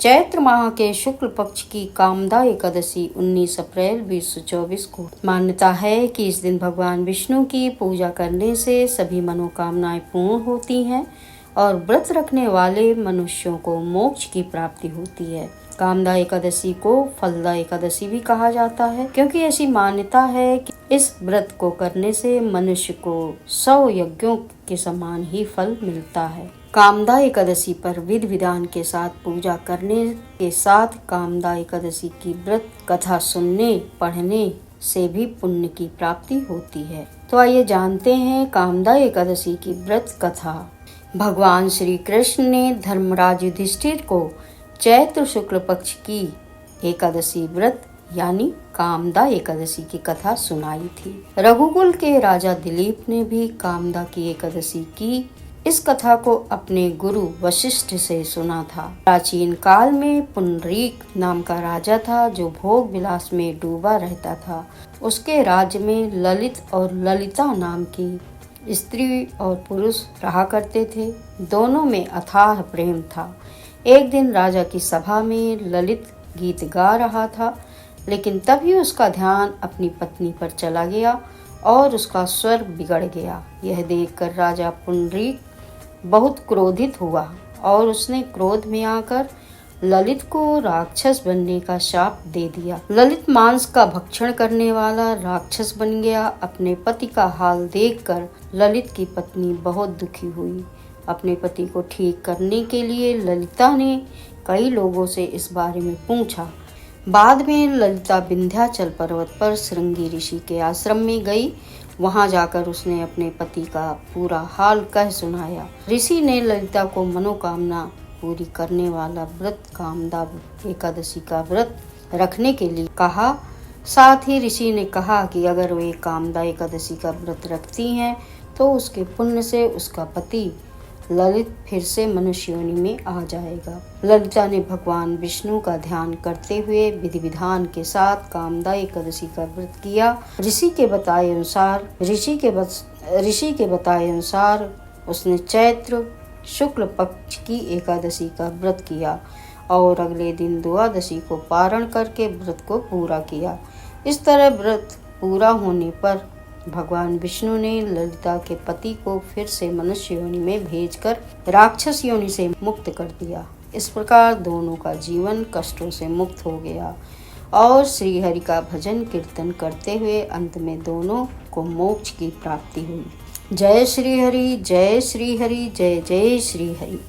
चैत्र माह के शुक्ल पक्ष की कामदा एकादशी 19 अप्रैल 2024 को मान्यता है कि इस दिन भगवान विष्णु की पूजा करने से सभी मनोकामनाएं पूर्ण होती हैं और व्रत रखने वाले मनुष्यों को मोक्ष की प्राप्ति होती है। कामदा एकादशी को फलदा एकादशी भी कहा जाता है, क्योंकि ऐसी मान्यता है कि इस व्रत को करने से मनुष्य को 100 यज्ञों के समान ही फल मिलता है। कामदा एकादशी पर विधि विधान के साथ पूजा करने के साथ कामदा एकादशी की व्रत कथा सुनने पढ़ने से भी पुण्य की प्राप्ति होती है। तो आइए जानते हैं कामदा एकादशी की व्रत कथा। भगवान श्री कृष्ण ने धर्मराज युधिष्ठिर को चैत्र शुक्ल पक्ष की एकादशी व्रत यानी कामदा एकादशी की कथा सुनाई थी। रघुकुल के राजा दिलीप ने भी कामदा की एकादशी की इस कथा को अपने गुरु वशिष्ठ से सुना था। प्राचीन काल में पुंडरीक नाम का राजा था जो भोग विलास में डूबा रहता था। उसके राज्य में ललित और ललिता नाम की स्त्री और पुरुष रहा करते थे। दोनों में अथाह प्रेम था। एक दिन राजा की सभा में ललित गीत गा रहा था, लेकिन तभी उसका ध्यान अपनी पत्नी पर चला गया और उसका स्वर बिगड़ गया। यह देखकर राजा पुंडरीक बहुत क्रोधित हुआ और उसने क्रोध में आकर ललित को राक्षस बनने का शाप दे दिया। ललित मांस का भक्षण करने वाला राक्षस बन गया। अपने पति का हाल देखकर ललित की पत्नी बहुत दुखी हुई। अपने पति को ठीक करने के लिए ललिता ने कई लोगों से इस बारे में पूछा। बाद में ललिता विंध्याचल पर्वत पर श्रृंगी ऋषि के आश्रम में गई। वहां जाकर उसने अपने पति का पूरा हाल कह सुनाया। ऋषि ने ललिता को मनोकामना पूरी करने वाला व्रत कामदा एकादशी का व्रत रखने के लिए कहा। साथ ही ऋषि ने कहा कि अगर वे कामदा एकादशी का व्रत रखती हैं तो उसके पुण्य से उसका पति ललित फिर से मनुष्य योनि में आ जाएगा। ललिता ने भगवान विष्णु का ध्यान करते हुए विधि विधान के साथ कामदा एकादशी का व्रत किया। ऋषि के बताए अनुसार उसने चैत्र शुक्ल पक्ष की एकादशी का व्रत किया और अगले दिन द्वादशी को पारण करके व्रत को पूरा किया। इस तरह व्रत पूरा होने पर भगवान विष्णु ने ललिता के पति को फिर से मनुष्य योनि में भेजकर राक्षस योनि से मुक्त कर दिया। इस प्रकार दोनों का जीवन कष्टों से मुक्त हो गया और श्री हरि का भजन कीर्तन करते हुए अंत में दोनों को मोक्ष की प्राप्ति हुई। जय श्री हरि, जय श्री हरि, जय जय श्री हरि।